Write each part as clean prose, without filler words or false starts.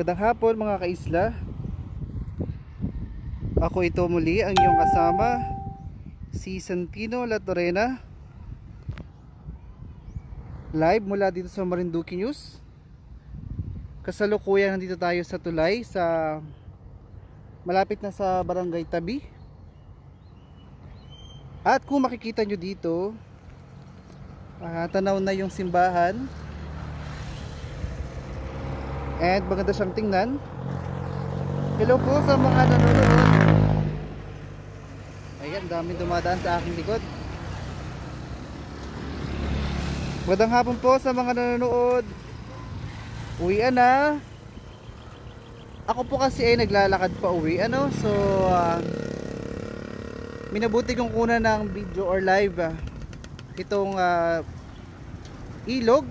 Magandang hapon mga kaisla. Ako ito muli ang iyong kasama, si Santino Latorena, live mula dito sa Marinduque News. Kasalukuyan nandito tayo sa tulay, sa malapit na sa Barangay Tabi. At kung makikita nyo dito, tanaw na yung simbahan. And maganda siyang tingnan. Hello po sa mga nanonood. Ayan, daming dumadaan sa aking likod. Magandang hapon po sa mga nanonood. Uwian na. Ako po kasi ay naglalakad pa uwi. So minabuti kong kuna ng video or live itong ilog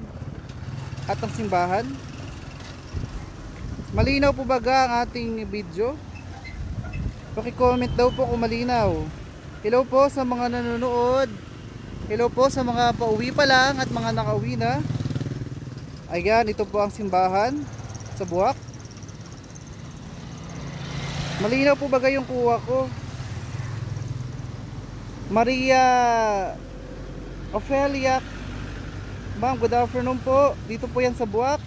at ang simbahan. Malinaw po baga ang ating video? Paki-comment daw po kung malinaw. Hello po sa mga nanonood. Hello po sa mga pauwi pa lang at mga nakauwi na. Ayan, ito po ang simbahan sa Buwak. Malinaw po baga yung kuha ko? Maria Ophelia, ma'am, good afternoon po. Dito po yan sa Buwak.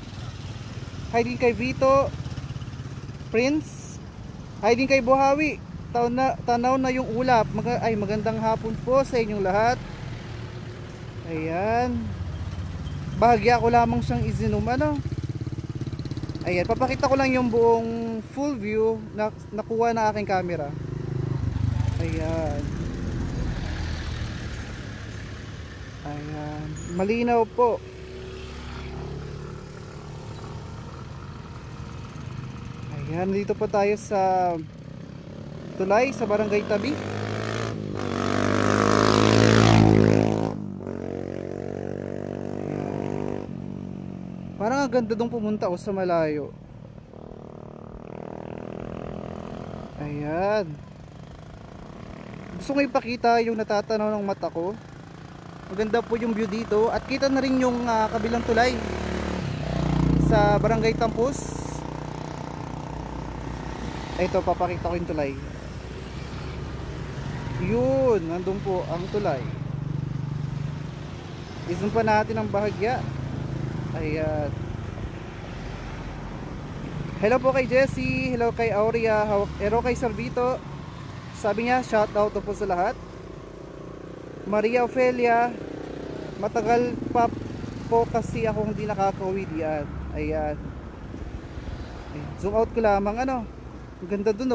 Hi din kay Vito Prince. Hi din kay Buhawi. Tanaw na yung ulap. Magandang hapon po sa inyong lahat. Ayan. Bahagya ko lamang siyang izinom. Ayan, papakita ko lang yung buong full view na nakuha na aking camera. Ayan. Ayan. Malinaw po. Ayan, dito po tayo sa tulay sa Barangay Tabi. Parang ang ganda dong pumunta sa malayo. Ayan. Gusto ko ipakita yung natatanaw ng mata ko. Maganda po yung view dito. At kita na rin yung kabilang tulay sa Barangay Tampus. Ito, papakita ko yung tulay. Yun, nandun po ang tulay. Isang pa natin ang bahagya. Ayan. Hello po kay Jessie. Hello kay Aurea. Hello kay Servito. Sabi niya, shout out po sa lahat. Maria Ophelia. Matagal pa po kasi ako hindi nakakauwi diyan. Ayan. Zoom out ko lamang Ang ganda dun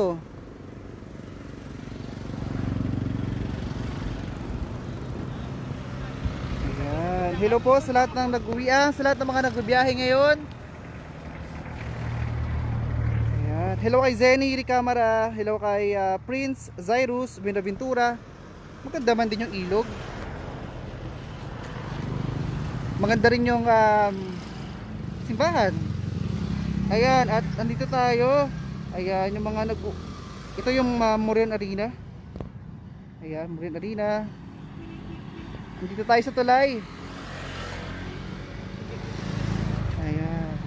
Ayan. Hello po sa lahat ng nag-uwian, sa lahat ng mga nagbibiyahe ngayon. Ayan. Hello kay Zenny Ricamara. Hello kay Prince Zairus Binaventura. Maganda man din yung ilog. Maganda rin yung simbahan. Ayan, at andito tayo. Ayan, yung mga ito yung Morian Arena. Ayan, Morian Arena. Dito tayo sa tulay. Ayan.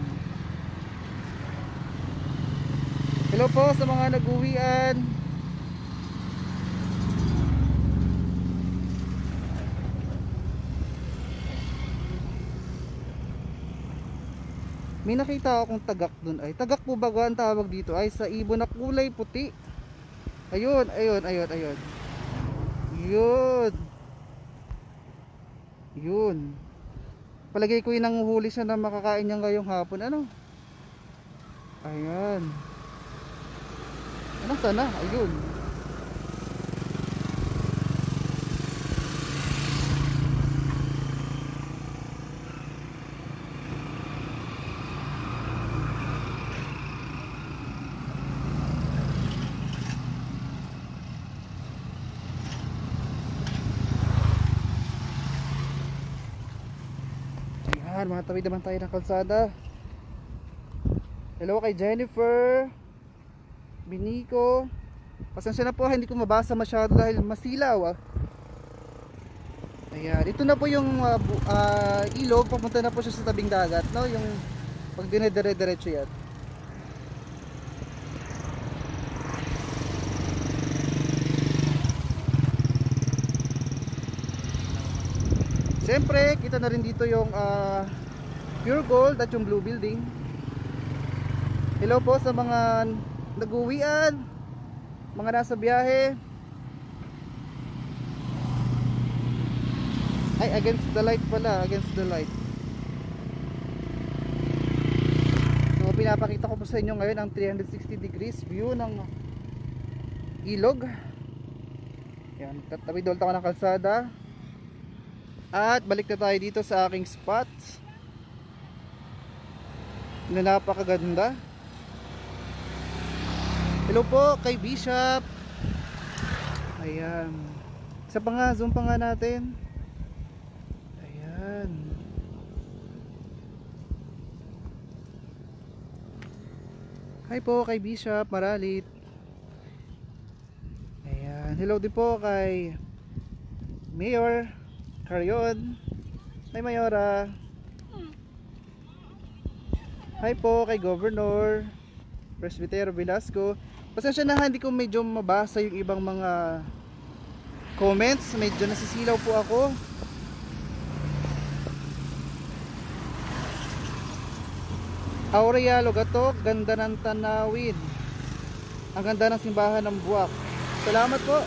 Hello po sa mga nag-uwian. May nakita akong tagak dun. Ay, tagak po baga ang tawag dito? Ay, sa ibon na kulay puti. Ayun, ayun, ayun, ayun. Yun. Yun. Palagay ko yung nanguhuli siya na makakain niya ngayong hapon. Ayan. Anong sana? Ayun. Matawid naman tayo ng kalsada. Hello kay Jennifer Binico. Pasensya na po, hindi ko mabasa masyado dahil masilaw. Ayan, ito na po yung ilog. Papunta na po siya sa tabing dagat, no? Yung pag dinedire-diretso yan. Siyempre, kita na rin dito yung Pure Gold at yung Blue Building. Hello po sa mga nag-uwian, mga nasa biyahe. Ay, against the light pala, against the light. So, pinapakita ko po sa inyo ngayon ang 360 degrees view ng ilog. Yan, tatawid ako ng kalsada. At balik na tayo dito sa aking spot na napakaganda. Hello po kay Bishop. Ayan. Isa pa nga, zoom pa nga natin. Ayan. Hi po kay Bishop Maralit. Ayan. Hello din po kay Mayor Carion. May Mayora. Hi po kay Governor Presbytero Velasco. Pasensya na, hindi ko medyo mabasa yung ibang mga comments. Medyo nasisilaw po ako. Aurea Logatok, ganda ng tanawin. Ang ganda ng simbahan ng Buwak. Salamat po.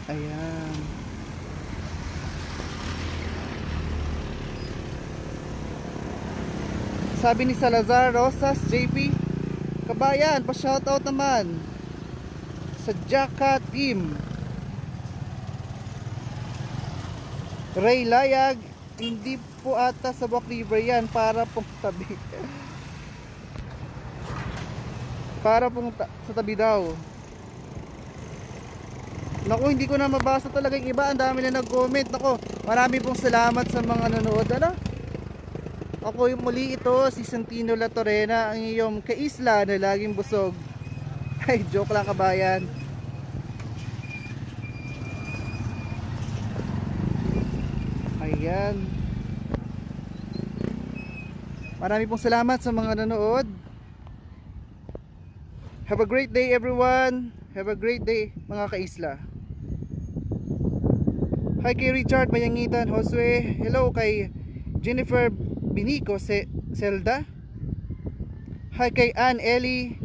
Ayan. Sabi ni Salazar Rosas JP, kabayan, pa-shoutout naman sa Jaka Team. Ray Layag, hindi po ata sa Buwak River yan, para pong tabi. Para pong sa tabi daw. Naku, hindi ko na mabasa talaga yung iba. Ang dami na nag-comment. Naku, marami pong salamat sa mga nanood. Ano? Ako yung muli ito, si Santino La Torena, ang iyong kaisla na laging busog. Ay, joke lang kabayan. Ayan. Marami pong salamat sa mga nanood. Have a great day everyone. Have a great day mga kaisla. Hi kay Richard Mayangitan Josue. Hello kay Jennifer Binico Zelda. Hi kay Ann Ellie.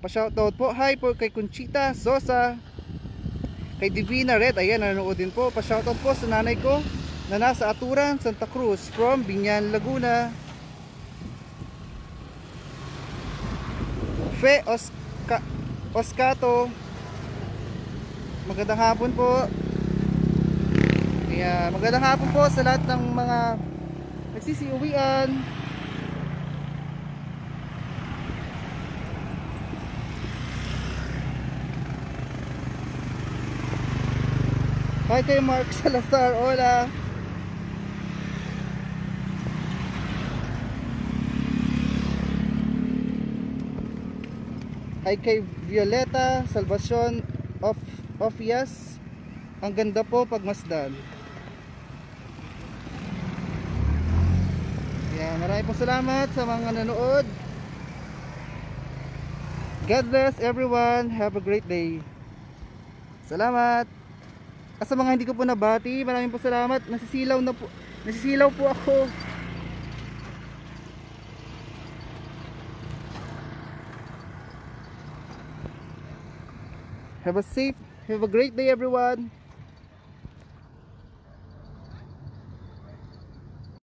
Pa-shoutout po. Hi po kay Conchita Sosa. Kay Divina Red. Ayan, nanonood din po. Pa-shoutout po sa nanay ko na nasa Aturan, Santa Cruz from Binyan, Laguna. Fe Oscato. Magandang hapon po. Kaya magandang hapon po sa lahat ng mga nagsisiuwian. Hi kay Mark Salazar, hola. Hi kay Violeta Salvacion of Yes. Ang ganda po pagmasdan. Yan, maraming po salamat sa mga nanood. God bless everyone. Have a great day. Salamat. Sa mga hindi ko po nabati, maraming po salamat. Nasisilaw po ako. Have a great day everyone.